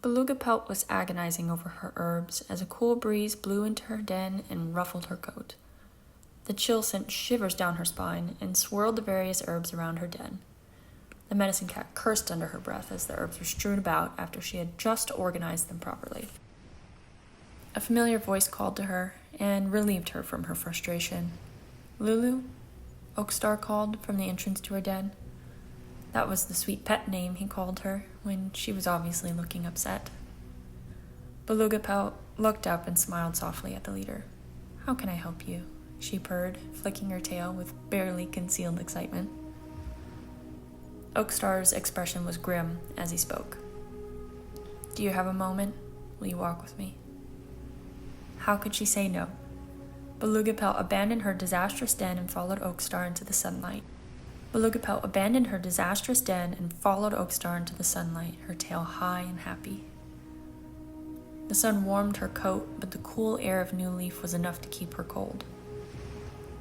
Beluga Pelt was agonizing over her herbs as a cool breeze blew into her den and ruffled her coat. The chill sent shivers down her spine and swirled the various herbs around her den. The medicine cat cursed under her breath as the herbs were strewn about after she had just organized them properly. A familiar voice called to her and relieved her from her frustration. "Lulu?" Oakstar called from the entrance to her den. That was the sweet pet name he called her when she was obviously looking upset. Beluga Pelt looked up and smiled softly at the leader. "How can I help you?" she purred, flicking her tail with barely concealed excitement. Oakstar's expression was grim as he spoke. "Do you have a moment? Will you walk with me?" How could she say no? Beluga Pelt abandoned her disastrous den and followed Oakstar into the sunlight. Beluga Pelt abandoned her disastrous den and followed Oakstar into the sunlight, her tail high and happy. The sun warmed her coat, but the cool air of New Leaf was enough to keep her cold.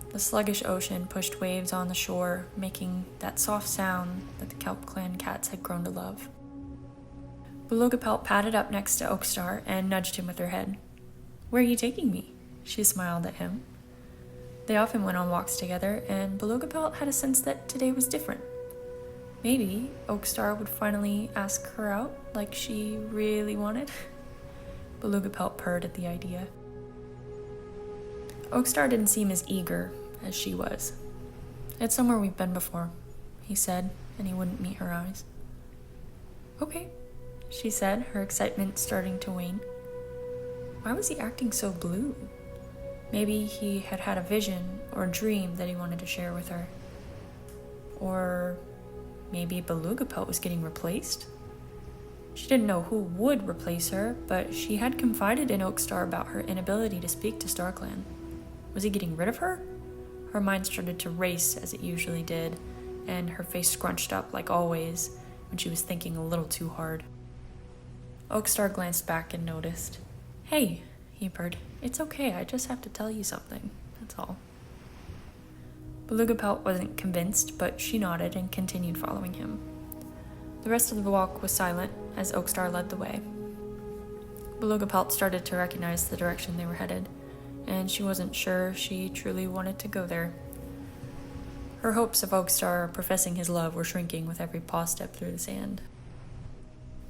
The sluggish ocean pushed waves on the shore, making that soft sound that the KelpClan cats had grown to love. Beluga Pelt padded up next to Oakstar and nudged him with her head. "Where are you taking me?" She smiled at him. They often went on walks together, and Beluga Pelt had a sense that today was different. Maybe Oakstar would finally ask her out like she really wanted. Beluga Pelt purred at the idea. Oakstar didn't seem as eager as she was. "It's somewhere we've been before," he said, and he wouldn't meet her eyes. "Okay," she said, her excitement starting to wane. Why was he acting so blue? Maybe he had had a vision or a dream that he wanted to share with her. Or maybe Beluga Pelt was getting replaced? She didn't know who would replace her, but she had confided in Oakstar about her inability to speak to StarClan. Was he getting rid of her? Her mind started to race as it usually did, and her face scrunched up like always when she was thinking a little too hard. Oakstar glanced back and noticed. "Hey," he purred. "It's okay, I just have to tell you something, that's all." Beluga Pelt wasn't convinced, but she nodded and continued following him. The rest of the walk was silent as Oakstar led the way. Beluga Pelt started to recognize the direction they were headed, and she wasn't sure she truly wanted to go there. Her hopes of Oakstar professing his love were shrinking with every paw step through the sand.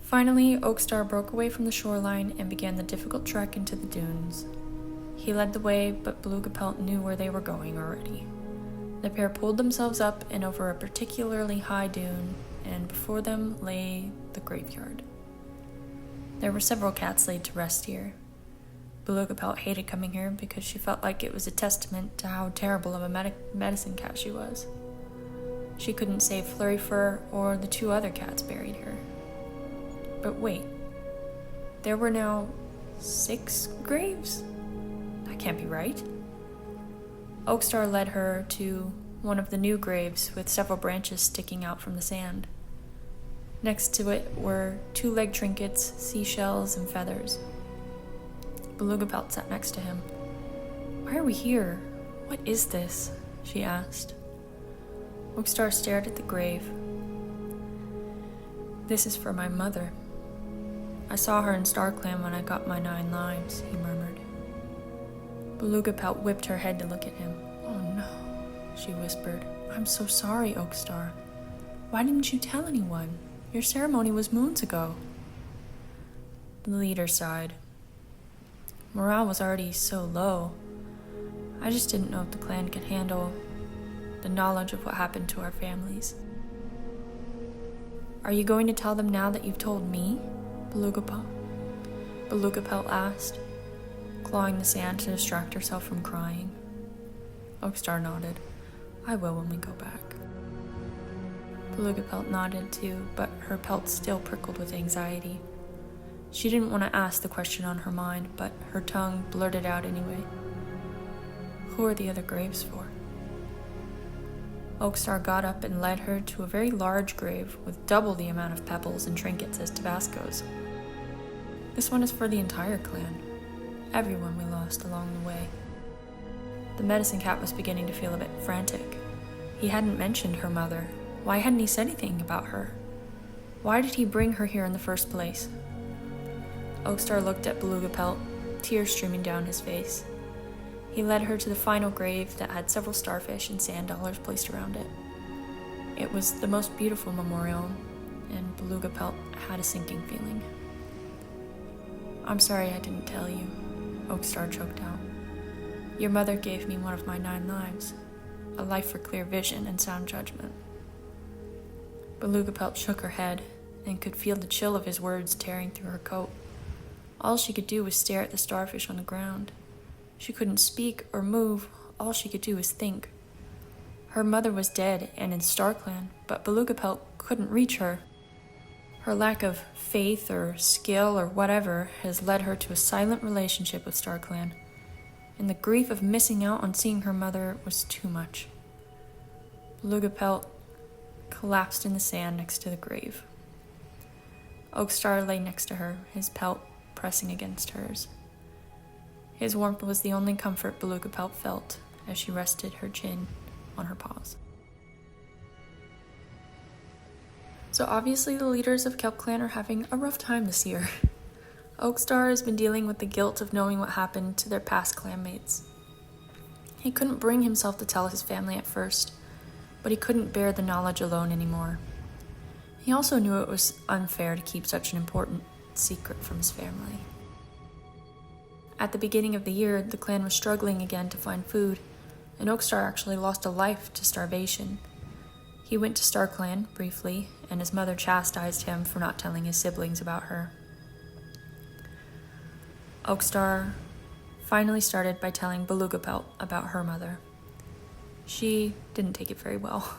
Finally, Oakstar broke away from the shoreline and began the difficult trek into the dunes. He led the way, but Beluga Pelt knew where they were going already. The pair pulled themselves up and over a particularly high dune, and before them lay the graveyard. There were several cats laid to rest here. Beluga Pelt hated coming here because she felt like it was a testament to how terrible of a medicine cat she was. She couldn't save Flurry Fur or the two other cats buried here. But wait, there were now 6 graves? That can't be right. Oakstar led her to one of the new graves with several branches sticking out from the sand. Next to it were 2 leg trinkets, seashells, and feathers. Beluga Pelt sat next to him. "Why are we here? What is this?" she asked. Oakstar stared at the grave. "This is for my mother. I saw her in StarClan when I got my 9 lives," he murmured. Beluga Pelt whipped her head to look at him. "Oh no," she whispered. "I'm so sorry, Oakstar. Why didn't you tell anyone? Your ceremony was moons ago." The leader sighed. "Morale was already so low. I just didn't know if the clan could handle the knowledge of what happened to our families." "Are you going to tell them now that you've told me?" Beluga Pelt asked, clawing the sand to distract herself from crying. Oakstar nodded. "I will when we go back." Beluga Pelt nodded too, but her pelt still prickled with anxiety. She didn't want to ask the question on her mind, but her tongue blurted out anyway. "Who are the other graves for?" Oakstar got up and led her to a very large grave with double the amount of pebbles and trinkets as Tabasco's. "This one is for the entire clan. Everyone we lost along the way." The medicine cat was beginning to feel a bit frantic. He hadn't mentioned her mother. Why hadn't he said anything about her? Why did he bring her here in the first place? Oakstar looked at Beluga Pelt, tears streaming down his face. He led her to the final grave that had several starfish and sand dollars placed around it. It was the most beautiful memorial, and Beluga Pelt had a sinking feeling. "I'm sorry I didn't tell you," Oakstar choked out. "Your mother gave me one of my 9 lives, a life for clear vision and sound judgment." Beluga Pelt shook her head and could feel the chill of his words tearing through her coat. All she could do was stare at the starfish on the ground. She couldn't speak or move, all she could do was think. Her mother was dead and in StarClan, but Beluga Pelt couldn't reach her. Her lack of faith or skill or whatever has led her to a silent relationship with StarClan, and the grief of missing out on seeing her mother was too much. Beluga Pelt collapsed in the sand next to the grave. Oakstar lay next to her, his pelt pressing against hers. His warmth was the only comfort Beluga Pelt felt as she rested her chin on her paws. So obviously the leaders of KelpClan are having a rough time this year. Oakstar has been dealing with the guilt of knowing what happened to their past clanmates. He couldn't bring himself to tell his family at first, but he couldn't bear the knowledge alone anymore. He also knew it was unfair to keep such an important secret from his family. At the beginning of the year, the clan was struggling again to find food, and Oakstar actually lost a life to starvation. He went to StarClan briefly, and his mother chastised him for not telling his siblings about her. Oakstar finally started by telling Beluga Pelt about her mother. She didn't take it very well.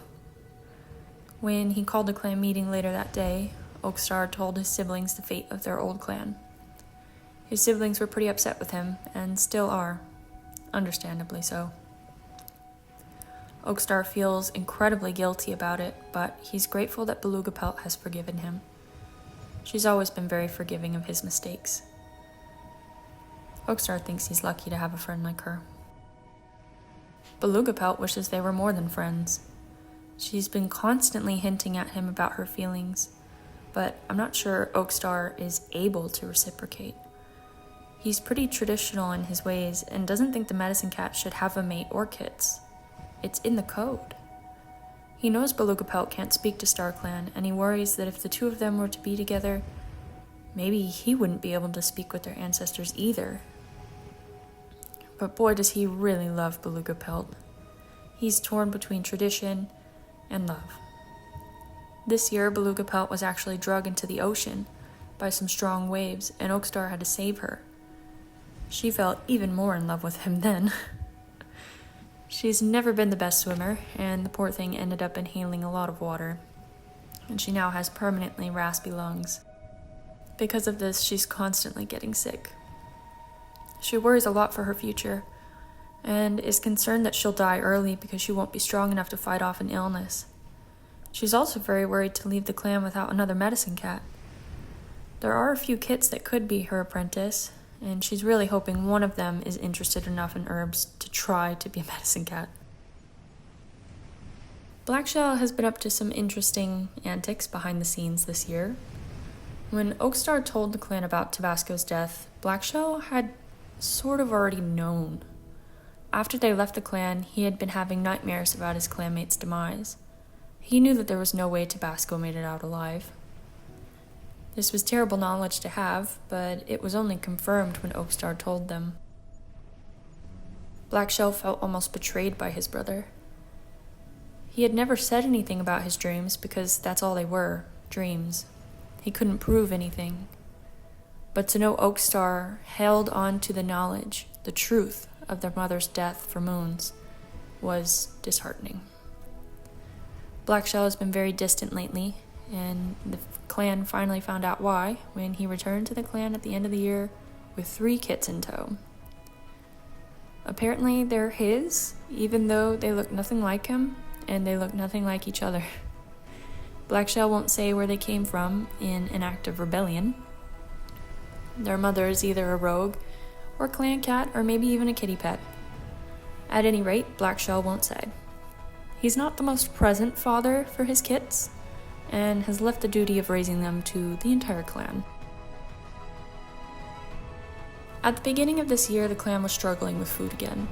When he called a clan meeting later that day, Oakstar told his siblings the fate of their old clan. His siblings were pretty upset with him, and still are, understandably so. Oakstar feels incredibly guilty about it, but he's grateful that Beluga Pelt has forgiven him. She's always been very forgiving of his mistakes. Oakstar thinks he's lucky to have a friend like her. Beluga Pelt wishes they were more than friends. She's been constantly hinting at him about her feelings, but I'm not sure Oakstar is able to reciprocate. He's pretty traditional in his ways and doesn't think the medicine cat should have a mate or kits. It's in the code. He knows Beluga Pelt can't speak to StarClan, and he worries that if the two of them were to be together, maybe he wouldn't be able to speak with their ancestors either. But boy, does he really love Beluga Pelt. He's torn between tradition and love. This year, Beluga Pelt was actually dragged into the ocean by some strong waves, and Oakstar had to save her. She fell even more in love with him then. She's never been the best swimmer, and the poor thing ended up inhaling a lot of water, and she now has permanently raspy lungs. Because of this, she's constantly getting sick. She worries a lot for her future, and is concerned that she'll die early because she won't be strong enough to fight off an illness. She's also very worried to leave the clan without another medicine cat. There are a few kits that could be her apprentice, and she's really hoping one of them is interested enough in herbs to try to be a medicine cat. Blackshell has been up to some interesting antics behind the scenes this year. When Oakstar told the clan about Tabasco's death, Blackshell had sort of already known. After they left the clan, he had been having nightmares about his clanmate's demise. He knew that there was no way Tabasco made it out alive. This was terrible knowledge to have, but it was only confirmed when Oakstar told them. Blackshell felt almost betrayed by his brother. He had never said anything about his dreams because that's all they were, dreams. He couldn't prove anything. But to know Oakstar held on to the knowledge, the truth of their mother's death for moons, was disheartening. Blackshell has been very distant lately, and the clan finally found out why when he returned to the clan at the end of the year with 3 kits in tow. Apparently they're his, even though they look nothing like him, and they look nothing like each other. Blackshell won't say where they came from in an act of rebellion. Their mother is either a rogue, or clan cat, or maybe even a kitty pet. At any rate, Blackshell won't say. He's not the most present father for his kits, and has left the duty of raising them to the entire clan. At the beginning of this year, the clan was struggling with food again.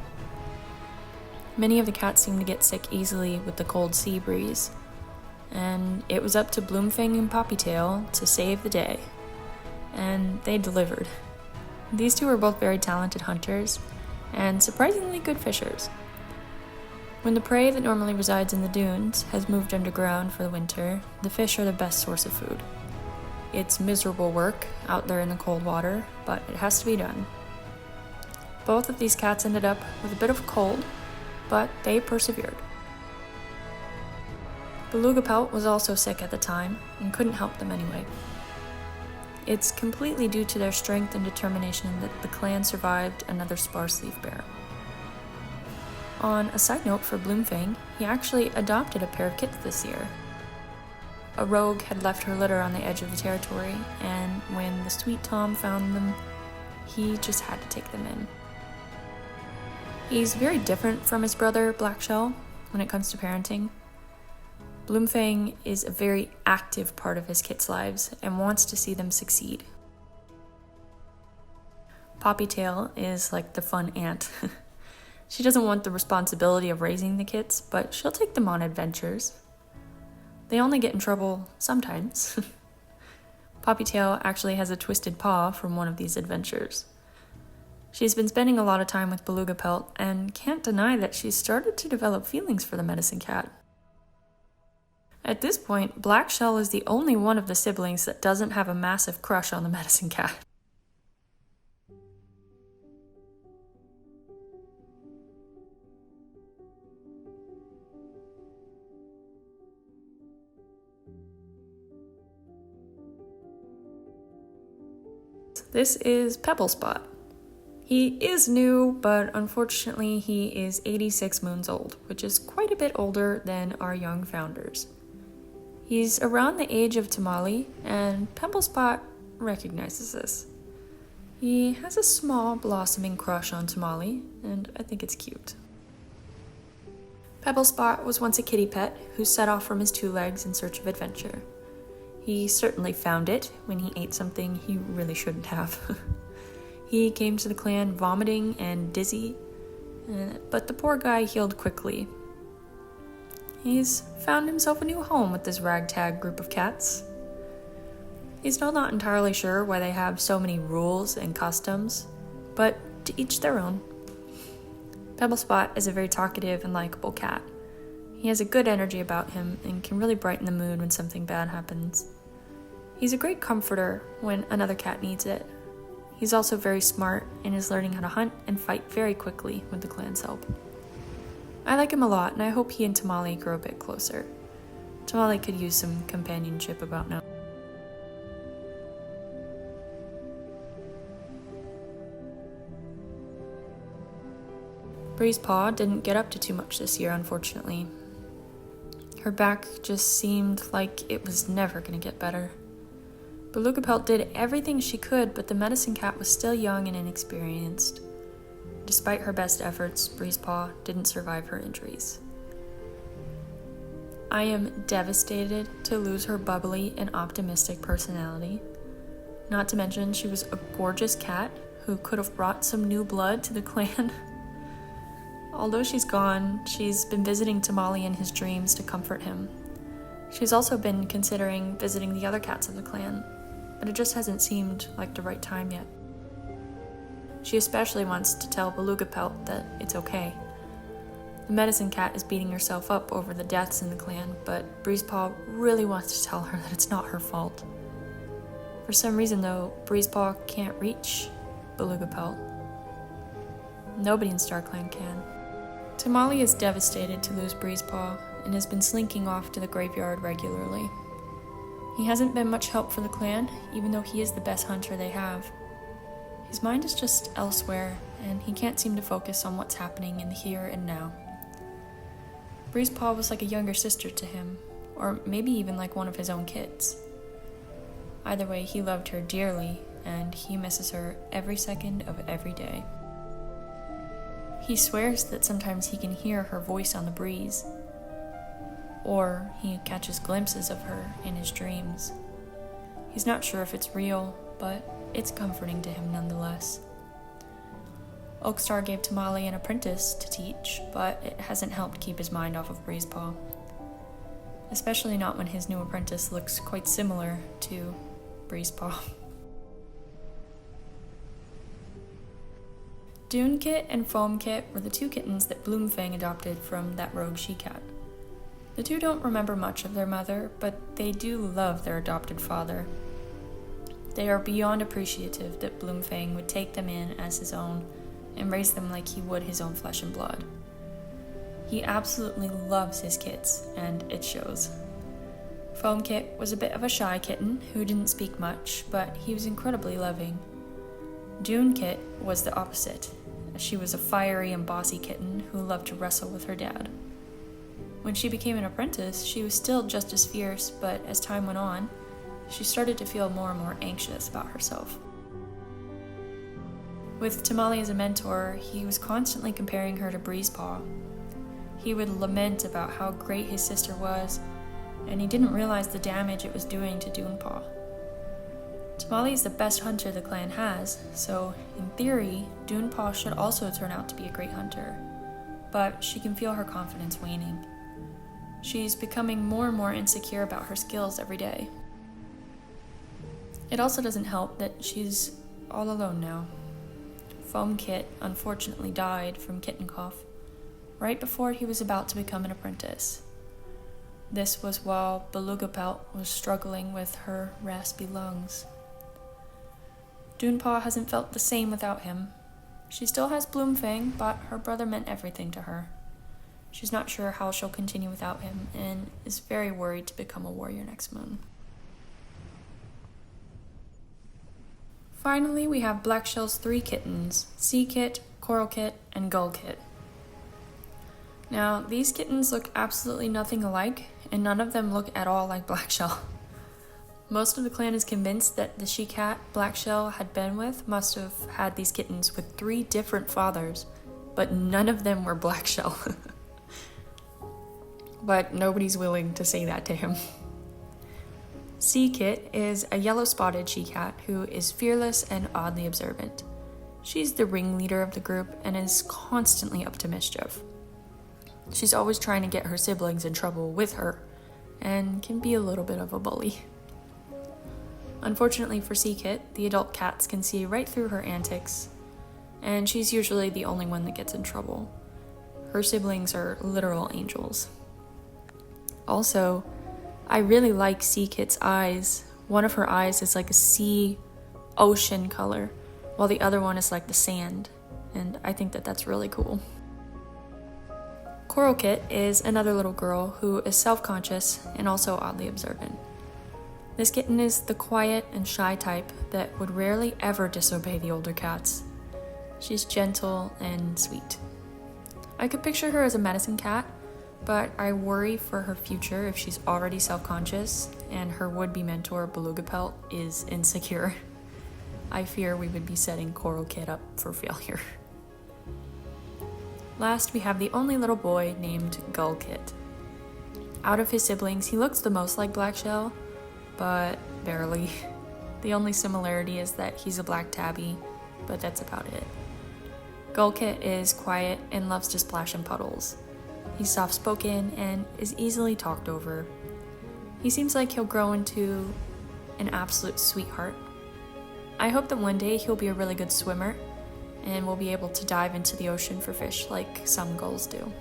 Many of the cats seemed to get sick easily with the cold sea breeze, and it was up to Bloomfang and Poppytail to save the day. And they delivered. These two were both very talented hunters, and surprisingly good fishers. When the prey that normally resides in the dunes has moved underground for the winter, the fish are the best source of food. It's miserable work out there in the cold water, but it has to be done. Both of these cats ended up with a bit of a cold, but they persevered. Belugapelt was also sick at the time and couldn't help them anyway. It's completely due to their strength and determination that the clan survived another sparse leaf bear. On a side note for Bloomfang, he actually adopted a pair of kits this year. A rogue had left her litter on the edge of the territory, and when the sweet Tom found them, he just had to take them in. He's very different from his brother, Blackshell, when it comes to parenting. Bloomfang is a very active part of his kits' lives and wants to see them succeed. Poppytail is like the fun aunt. She doesn't want the responsibility of raising the kits, but she'll take them on adventures. They only get in trouble sometimes. Poppytail actually has a twisted paw from one of these adventures. She's been spending a lot of time with Belugapelt and can't deny that she's started to develop feelings for the medicine cat. At this point, Blackshell is the only one of the siblings that doesn't have a massive crush on the medicine cat. This is Pebblespot. He is new, but unfortunately he is 86 moons old, which is quite a bit older than our young founders. He's around the age of Tamale, and Pebblespot recognizes this. He has a small, blossoming crush on Tamale, and I think it's cute. Pebblespot was once a kitty pet who set off from his 2 legs in search of adventure. He certainly found it when he ate something he really shouldn't have. He came to the clan vomiting and dizzy, but the poor guy healed quickly. He's found himself a new home with this ragtag group of cats. He's still not entirely sure why they have so many rules and customs, but to each their own. Pebblespot is a very talkative and likable cat. He has a good energy about him and can really brighten the mood when something bad happens. He's a great comforter when another cat needs it. He's also very smart and is learning how to hunt and fight very quickly with the clan's help. I like him a lot, and I hope he and Tamale grow a bit closer. Tamale could use some companionship about now. Breezepaw didn't get up to too much this year, unfortunately. Her back just seemed like it was never going to get better. Belugapelt did everything she could, but the medicine cat was still young and inexperienced. Despite her best efforts, Breezepaw didn't survive her injuries. I am devastated to lose her bubbly and optimistic personality. Not to mention, she was a gorgeous cat who could have brought some new blood to the clan. Although she's gone, she's been visiting Tamale in his dreams to comfort him. She's also been considering visiting the other cats of the clan, but it just hasn't seemed like the right time yet. She especially wants to tell Belugapelt that it's okay. The medicine cat is beating herself up over the deaths in the clan, but Breezepaw really wants to tell her that it's not her fault. For some reason though, Breezepaw can't reach Belugapelt. Nobody in StarClan can. Tamale is devastated to lose Breezepaw and has been slinking off to the graveyard regularly. He hasn't been much help for the clan, even though he is the best hunter they have. His mind is just elsewhere, and he can't seem to focus on what's happening in the here and now. Breezepaw was like a younger sister to him, or maybe even like one of his own kids. Either way, he loved her dearly, and he misses her every second of every day. He swears that sometimes he can hear her voice on the breeze, or he catches glimpses of her in his dreams. He's not sure if it's real, but it's comforting to him nonetheless. Oakstar gave Tamale an apprentice to teach, but it hasn't helped keep his mind off of Breezepaw. Especially not when his new apprentice looks quite similar to Breezepaw. Dunekit and Foamkit were the two kittens that Bloomfang adopted from that rogue she-cat. The two don't remember much of their mother, but they do love their adopted father. They are beyond appreciative that Bloomfang would take them in as his own and raise them like he would his own flesh and blood. He absolutely loves his kits, and it shows. Foamkit was a bit of a shy kitten who didn't speak much, but he was incredibly loving. Dunekit was the opposite. She was a fiery and bossy kitten who loved to wrestle with her dad. When she became an apprentice, she was still just as fierce, but as time went on, she started to feel more and more anxious about herself. With Tamale as a mentor, he was constantly comparing her to Breezepaw. He would lament about how great his sister was, and he didn't realize the damage it was doing to Dunpaw. Tamale is the best hunter the clan has, so in theory, Dunpaw should also turn out to be a great hunter, but she can feel her confidence waning. She's becoming more and more insecure about her skills every day. It also doesn't help that she's all alone now. Foamkit unfortunately died from kitten cough right before he was about to become an apprentice. This was while Belugapelt was struggling with her raspy lungs. Dunpaw hasn't felt the same without him. She still has Bloomfang, but her brother meant everything to her. She's not sure how she'll continue without him, and is very worried to become a warrior next moon. Finally, we have Blackshell's 3 kittens, Seakit, Coralkit, and Gullkit. Now, these kittens look absolutely nothing alike, and none of them look at all like Blackshell. Most of the clan is convinced that the she-cat Blackshell had been with must have had these kittens with 3 different fathers, but none of them were Blackshell. But nobody's willing to say that to him. Seakit is a yellow-spotted she-cat who is fearless and oddly observant. She's the ringleader of the group and is constantly up to mischief. She's always trying to get her siblings in trouble with her, and can be a little bit of a bully. Unfortunately for Seakit, the adult cats can see right through her antics, and she's usually the only one that gets in trouble. Her siblings are literal angels. Also, I really like Seakit's eyes. One of her eyes is like a sea ocean color, while the other one is like the sand, and I think that that's really cool. Coralkit is another little girl who is self-conscious and also oddly observant. This kitten is the quiet and shy type that would rarely ever disobey the older cats. She's gentle and sweet. I could picture her as a medicine cat, but I worry for her future if she's already self-conscious and her would-be mentor, Belugapelt, is insecure. I fear we would be setting Coralkit up for failure. Last, we have the only little boy named Gullkit. Out of his siblings, he looks the most like Blackshell, but barely. The only similarity is that he's a black tabby, but that's about it. Gullkit is quiet and loves to splash in puddles. He's soft-spoken and is easily talked over. He seems like he'll grow into an absolute sweetheart. I hope that one day he'll be a really good swimmer and will be able to dive into the ocean for fish like some gulls do.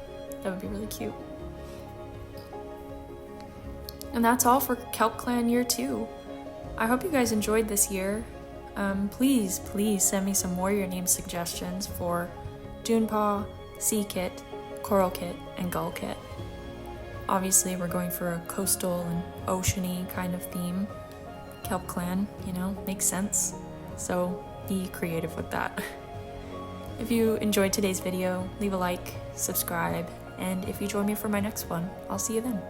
That would be really cute. And that's all for KelpClan Year 2. I hope you guys enjoyed this year. Please send me some warrior name suggestions for Dunpaw, Seakit, Coralkit, and Gullkit. Obviously, we're going for a coastal and oceany kind of theme. KelpClan, makes sense. So be creative with that. If you enjoyed today's video, leave a like, subscribe, and if you join me for my next one, I'll see you then.